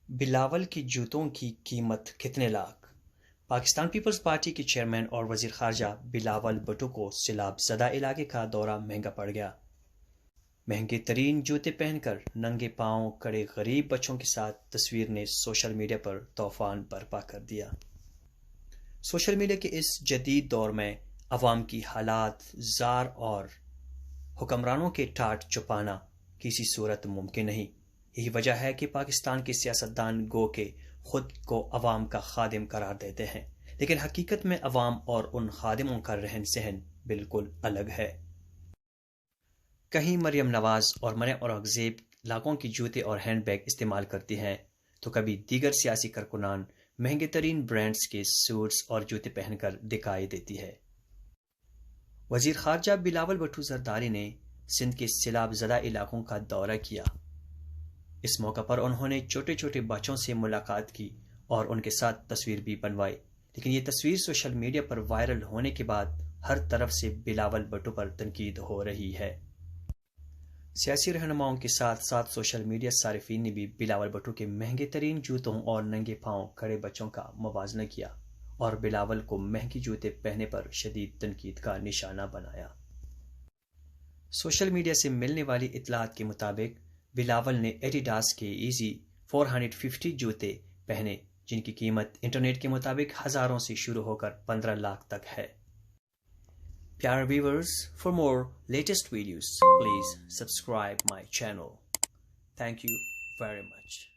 بلاول کی جوتوں کی قیمت کتنے لاکھ؟ پاکستان پیپلز پارٹی کے چیئرمین اور وزیر خارجہ بلاول بھٹو کو سیلاب زدہ علاقے کا دورہ مہنگا پڑ گیا۔ مہنگے ترین جوتے پہن کر ننگے پاؤں کھڑے غریب بچوں کے ساتھ تصویر نے سوشل میڈیا پر طوفان برپا کر دیا۔ سوشل میڈیا کے اس جدید دور میں عوام کی حالات زار اور حکمرانوں کے ٹاٹ چھپانا کسی صورت ممکن نہیں۔ یہی وجہ ہے کہ پاکستان کے سیاستدان گو کہ خود کو عوام کا خادم قرار دیتے ہیں، لیکن حقیقت میں عوام اور ان خادموں کا رہن سہن بالکل الگ ہے۔ کہیں مریم نواز اور مریم اورنگزیب لاکھوں کی جوتے اور ہینڈ بیگ استعمال کرتی ہیں تو کبھی دیگر سیاسی کارکنان مہنگے ترین برانڈز کے سوٹس اور جوتے پہن کر دکھائی دیتی ہے۔ وزیر خارجہ بلاول بھٹو زرداری نے سندھ کے سیلاب زدہ علاقوں کا دورہ کیا۔ اس موقع پر انہوں نے چھوٹے چھوٹے بچوں سے ملاقات کی اور ان کے ساتھ تصویر بھی بنوائی، لیکن یہ تصویر سوشل میڈیا پر وائرل ہونے کے بعد ہر طرف سے بلاول بھٹو پر تنقید ہو رہی ہے۔ سیاسی رہنماؤں کے ساتھ ساتھ سوشل میڈیا صارفین نے بھی بلاول بھٹو کے مہنگے ترین جوتوں اور ننگے پاؤں کھڑے بچوں کا موازنہ کیا اور بلاول کو مہنگے جوتے پہننے پر شدید تنقید کا نشانہ بنایا۔ سوشل میڈیا سے ملنے والی اطلاعات کے مطابق بلاول نے ایڈیڈاس کے ایزی 450 جوتے پہنے جن کی قیمت انٹرنیٹ کے مطابق ہزاروں سے شروع ہو کر 15 لاکھ تک ہے۔ پیارے viewers, for more latest videos please subscribe my channel. Thank you very much.